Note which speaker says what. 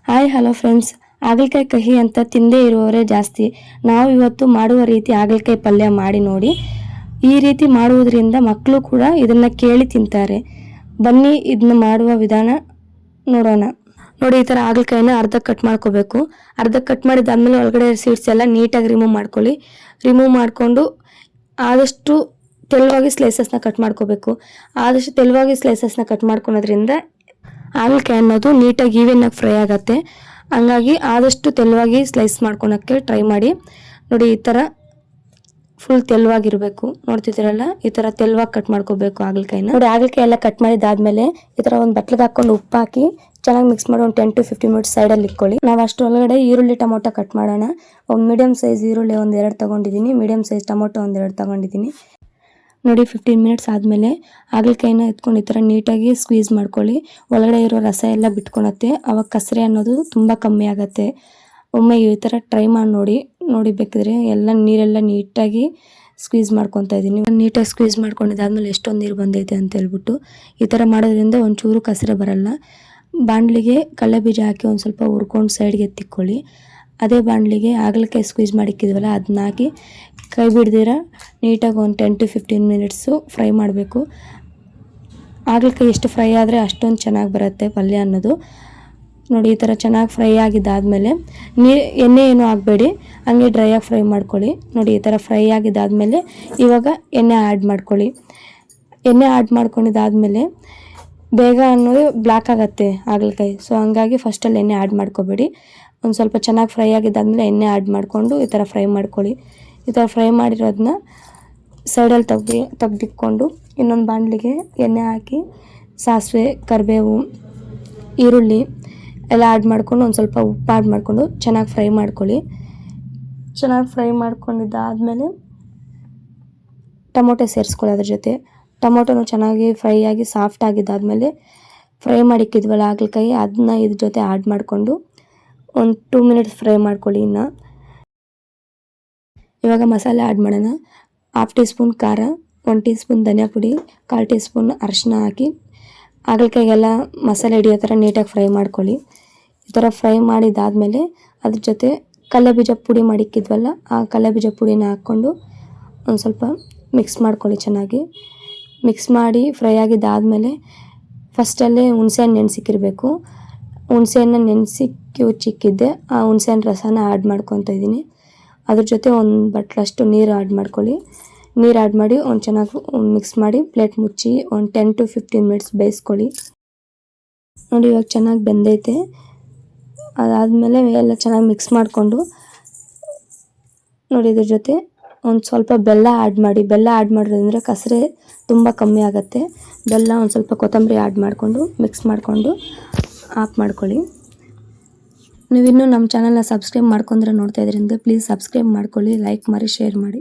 Speaker 1: Hi hello friends, ಹಾಗಲಕಾಯಿ ಕಹಿ ಅಂತ ತಿಂದೇ ಇರುವವರೇ ಜಾಸ್ತಿ. ನಾವು ಇವತ್ತು ಮಾಡುವ ರೀತಿ ಹಾಗಲಕಾಯಿ ಪಲ್ಯ ಮಾಡಿ ನೋಡಿ. ಈ ರೀತಿ ಮಾಡುವುದರಿಂದ ಮಕ್ಕಳು ಕೂಡ ಇದನ್ನು ಕೇಳಿ ತಿಂತಾರೆ. ಬನ್ನಿ ಇದನ್ನ ಮಾಡುವ ವಿಧಾನ ನೋಡೋಣ. ನೋಡಿ, ಈ ಥರ ಹಾಗಲಕಾಯಿನ ಅರ್ಧ ಕಟ್ ಮಾಡ್ಕೋಬೇಕು. ಅರ್ಧ ಕಟ್ ಮಾಡಿದಾದ್ಮೇಲೆ ಒಳಗಡೆ ಸೀಡ್ಸ್ ಎಲ್ಲ ನೀಟಾಗಿ ರಿಮೂವ್ ಮಾಡ್ಕೊಳ್ಳಿ. ರಿಮೂವ್ ಮಾಡಿಕೊಂಡು ಆದಷ್ಟು ತೆಳುವಾಗಿ ಸ್ಲೈಸಸ್ನ ಕಟ್ ಮಾಡ್ಕೋಬೇಕು. ಆದಷ್ಟು ತೆಳುವಾಗಿ ಸ್ಲೈಸಸ್ನ ಕಟ್ ಮಾಡ್ಕೊಳೋದ್ರಿಂದ ಹಾಗಲಕಾಯಿ ಅನ್ನೋದು ನೀಟಾಗಿ ಈವನ್ನಾಗಿ ಫ್ರೈ ಆಗುತ್ತೆ. ಹಂಗಾಗಿ ಆದಷ್ಟು ತೆಳುವಾಗಿ ಸ್ಲೈಸ್ ಮಾಡ್ಕೊಳಕ್ಕೆ ಟ್ರೈ ಮಾಡಿ. ನೋಡಿ, ಈ ಥರ ಫುಲ್ ತೆಳುವಾಗಿರಬೇಕು. ನೋಡ್ತಿದ್ದೀರಲ್ಲ, ಈ ಥರ ತೆಳುವಾಗಿ ಕಟ್ ಮಾಡ್ಕೋಬೇಕು ಹಾಗಲಕಾಯಿನ. ನೋಡಿ, ಹಾಗಲಕಾಯಿ ಎಲ್ಲ ಕಟ್ ಮಾಡಿದಾದ್ಮೇಲೆ ಈ ಥರ ಒಂದು ಬಟ್ಲಿಗೆ ಹಾಕೊಂಡು ಉಪ್ಪು ಹಾಕಿ ಚೆನ್ನಾಗಿ ಮಿಕ್ಸ್ ಮಾಡಿ ಒಂದು 10 to 15 ಮಿನಿಟ್ಸ್ ಸೈಡಲ್ಲಿ ಇಟ್ಕೊಳ್ಳಿ. ನಾವು ಅಷ್ಟರೊಳಗಡೆ ಈರುಳ್ಳಿ ಟೊಮೊಟೊ ಕಟ್ ಮಾಡೋಣ. ಒಂದು ಮೀಡಿಯಮ್ ಸೈಜ್ ಈರುಳ್ಳಿ ಒಂದು 2 ತೊಗೊಂಡಿದ್ದೀನಿ. ಮೀಡಿಯಮ್ ಸೈಜ್ ಟೊಮೊಟೊ ಒಂದು 2 ತೊಗೊಂಡಿದ್ದೀನಿ. ನೋಡಿ, 15 ಮಿನಿಟ್ಸ್ ಆದಮೇಲೆ ಹಾಗಲಕಾಯಿನ ಎತ್ಕೊಂಡು ಈ ಥರ ನೀಟಾಗಿ ಸ್ಕ್ವೀಸ್ ಮಾಡ್ಕೊಳ್ಳಿ. ಒಳಗಡೆ ಇರೋ ರಸ ಎಲ್ಲ ಬಿಟ್ಕೊಳತ್ತೆ. ಅವಾಗ ಕಸರೆ ಅನ್ನೋದು ತುಂಬ ಕಮ್ಮಿ ಆಗುತ್ತೆ. ಒಮ್ಮೆ ಈ ಥರ ಟ್ರೈ ಮಾಡಿ ನೋಡಿ ಬೇಕಿದ್ರೆ ಎಲ್ಲ ನೀರೆಲ್ಲ ನೀಟಾಗಿ ಸ್ಕ್ವೀಸ್ ಮಾಡ್ಕೊತಾ ಇದ್ದೀನಿ. ನೀಟಾಗಿ ಸ್ಕ್ವೀಸ್ ಮಾಡ್ಕೊಂಡಿದ್ದಾದ್ಮೇಲೆ ಎಷ್ಟೊಂದು ನೀರು ಬಂದೈತೆ ಅಂತ ಹೇಳ್ಬಿಟ್ಟು ಈ ಥರ ಮಾಡೋದ್ರಿಂದ ಒಂಚೂರು ಕಸರೆ ಬರಲ್ಲ. ಬಾಣಲಿಗೆ ಕಡಲೆ ಬೀಜ ಹಾಕಿ ಒಂದು ಸ್ವಲ್ಪ ಹುರ್ಕೊಂಡು ಸೈಡ್ಗೆ ಎತ್ತಿಕ್ಕೊಳ್ಳಿ. ಅದೇ ಬಾಣಲಿಗೆ ಹಾಗಲಕಾಯಿ ಸ್ಕ್ವೀಸ್ ಮಾಡಿಕ್ಕಿದ್ವಲ್ಲ ಅದನ್ನ ಹಾಕಿ ಕೈ ಬಿಡ್ದಿರ ನೀಟಾಗಿ ಒಂದು 10 to 15 ಮಿನಿಟ್ಸು ಫ್ರೈ ಮಾಡಬೇಕು. ಹಾಗಲಕಾಯಿ ಎಷ್ಟು ಫ್ರೈ ಆದರೆ ಅಷ್ಟೊಂದು ಚೆನ್ನಾಗಿ ಬರುತ್ತೆ ಪಲ್ಯ ಅನ್ನೋದು. ನೋಡಿ, ಈ ಥರ ಚೆನ್ನಾಗಿ ಫ್ರೈ ಆಗಿದ್ದಾದಮೇಲೆ ಎಣ್ಣೆ ಏನೂ ಆಗಬೇಡಿ, ಹಂಗೆ ಡ್ರೈಯಾಗಿ ಫ್ರೈ ಮಾಡ್ಕೊಳ್ಳಿ. ನೋಡಿ, ಈ ಥರ ಫ್ರೈ ಆಗಿದ್ದಾದಮೇಲೆ ಇವಾಗ ಎಣ್ಣೆ ಆ್ಯಡ್ ಮಾಡ್ಕೊಳ್ಳಿ. ಎಣ್ಣೆ ಆ್ಯಡ್ ಮಾಡ್ಕೊಂಡಿದ್ದಾದಮೇಲೆ ಬೇಗ ಅನ್ನೋದು ಬ್ಲ್ಯಾಕ್ ಆಗುತ್ತೆ ಹಾಗಲಕಾಯಿ. ಸೊ ಹಂಗಾಗಿ ಫಸ್ಟಲ್ಲಿ ಎಣ್ಣೆ ಆ್ಯಡ್ ಮಾಡ್ಕೋಬೇಡಿ. ಒಂದು ಸ್ವಲ್ಪ ಚೆನ್ನಾಗಿ ಫ್ರೈ ಆಗಿದ್ದಾದಮೇಲೆ ಎಣ್ಣೆ ಆ್ಯಡ್ ಮಾಡಿಕೊಂಡು ಈ ಥರ ಫ್ರೈ ಮಾಡ್ಕೊಳ್ಳಿ. ಈ ಥರ ಫ್ರೈ ಮಾಡಿರೋದನ್ನ ಸೈಡಲ್ಲಿ ತೆಗ್ದಿಟ್ಕೊಂಡು ಇನ್ನೊಂದು ಬಾಣಲಿಗೆ ಎಣ್ಣೆ ಹಾಕಿ ಸಾಸಿವೆ, ಕರಿಬೇವು, ಈರುಳ್ಳಿ ಎಲ್ಲ ಆ್ಯಡ್ ಮಾಡ್ಕೊಂಡು ಒಂದು ಸ್ವಲ್ಪ ಉಪ್ಪು ಆ್ಯಡ್ ಮಾಡಿಕೊಂಡು ಚೆನ್ನಾಗಿ ಫ್ರೈ ಮಾಡ್ಕೊಳ್ಳಿ. ಚೆನ್ನಾಗಿ ಫ್ರೈ ಮಾಡ್ಕೊಂಡಿದ್ದಾದಮೇಲೆ ಟೊಮೊಟೊ ಸೇರಿಸ್ಕೊಳ್ಳಿ. ಅದ್ರ ಜೊತೆ ಟೊಮೊಟೊನು ಚೆನ್ನಾಗಿ ಫ್ರೈ ಆಗಿ ಸಾಫ್ಟ್ ಆಗಿದ್ದಾದಮೇಲೆ ಫ್ರೈ ಮಾಡಿಕ್ಕಿದ್ವಲ್ಲ ಹಾಗಲಕಾಯಿ ಅದನ್ನ ಇದ್ರ ಜೊತೆ ಆ್ಯಡ್ ಮಾಡಿಕೊಂಡು ಒಂದು 2 ಮಿನಿಟ್ಸ್ ಫ್ರೈ ಮಾಡ್ಕೊಳ್ಳಿ. ಇವಾಗ ಮಸಾಲೆ ಆ್ಯಡ್ ಮಾಡೋಣ. 1/2 ಟೀ ಸ್ಪೂನ್ ಖಾರ, 1 ಟೀ ಸ್ಪೂನ್ ಧನಿಯಾ ಪುಡಿ, 1/4 ಟೀ ಸ್ಪೂನ್ ಅರಿಶಿನ ಹಾಕಿ ಹಾಗಲಕಾಯಿಗೆಲ್ಲ ಮಸಾಲೆ ಹಿಡಿಯೋ ಥರ ನೀಟಾಗಿ ಫ್ರೈ ಮಾಡ್ಕೊಳ್ಳಿ. ಈ ಥರ ಫ್ರೈ ಮಾಡಿದ್ದಾದಮೇಲೆ ಅದ್ರ ಜೊತೆ ಕಡಲೆಬೀಜ ಪುಡಿ ಮಾಡಿಕ್ಕಿದ್ವಲ್ಲ ಆ ಕಡಲೆಬೀಜ ಪುಡಿನ ಹಾಕ್ಕೊಂಡು ಒಂದು ಸ್ವಲ್ಪ ಮಿಕ್ಸ್ ಮಾಡ್ಕೊಳ್ಳಿ. ಚೆನ್ನಾಗಿ ಮಿಕ್ಸ್ ಮಾಡಿ ಫ್ರೈ ಆಗಿದ್ದಾದಮೇಲೆ ಫಸ್ಟಲ್ಲೇ ಹುಣಸೆಹಣ್ಣು ನೆನೆಸಿಕ್ಕಿರಬೇಕು. ಹುಣಸೆಹಣ್ಣು ನೆನೆಸಿ ಕ್ಯೂಚಿಕ್ಕಿದ್ದೆ ಆ ಹುಣಸೆಹಣ್ಣು ರಸನ ಆ್ಯಡ್ ಮಾಡ್ಕೊತಾ ಇದ್ದೀನಿ. ಅದ್ರ ಜೊತೆ ಒಂದು ಬಟ್ಲಷ್ಟು ನೀರು ಆ್ಯಡ್ ಮಾಡ್ಕೊಳ್ಳಿ. ನೀರು ಆ್ಯಡ್ ಮಾಡಿ ಒಂದು ಚೆನ್ನಾಗಿ ಮಿಕ್ಸ್ ಮಾಡಿ ಪ್ಲೇಟ್ ಮುಚ್ಚಿ ಒಂದು 10 to 15 ಮಿನಿಟ್ಸ್ ಬೇಯಿಸ್ಕೊಳ್ಳಿ. ನೋಡಿ, ಇವಾಗ ಚೆನ್ನಾಗಿ ಬೆಂದೈತೆ. ಅದಾದಮೇಲೆ ಎಲ್ಲ ಚೆನ್ನಾಗಿ ಮಿಕ್ಸ್ ಮಾಡಿಕೊಂಡು ನೋಡಿ ಇದ್ರ ಜೊತೆ ಒಂದು ಸ್ವಲ್ಪ ಬೆಲ್ಲ ಆ್ಯಡ್ ಮಾಡಿ. ಬೆಲ್ಲ ಆ್ಯಡ್ ಮಾಡೋದ್ರಿಂದ ಕಸರೆ ತುಂಬ ಕಮ್ಮಿ ಆಗುತ್ತೆ. ಬೆಲ್ಲ ಒಂದು ಸ್ವಲ್ಪ ಕೊತ್ತಂಬರಿ ಆ್ಯಡ್ ಮಾಡಿಕೊಂಡು ಮಿಕ್ಸ್ ಮಾಡಿಕೊಂಡು ಆಫ್ ಮಾಡ್ಕೊಳ್ಳಿ. ನೀವಿನ್ನೂ ನಮ್ಮ ಚಾನಲ್ನ ಸಬ್ಸ್ಕ್ರೈಬ್ ಮಾಡ್ಕೊಂಡ್ರೆ ನೋಡ್ತಾ ಇದ್ರಿಂದ ಪ್ಲೀಸ್ ಸಬ್ಸ್ಕ್ರೈಬ್ ಮಾಡ್ಕೊಳ್ಳಿ, ಲೈಕ್ ಮಾಡಿ, ಶೇರ್ ಮಾಡಿ.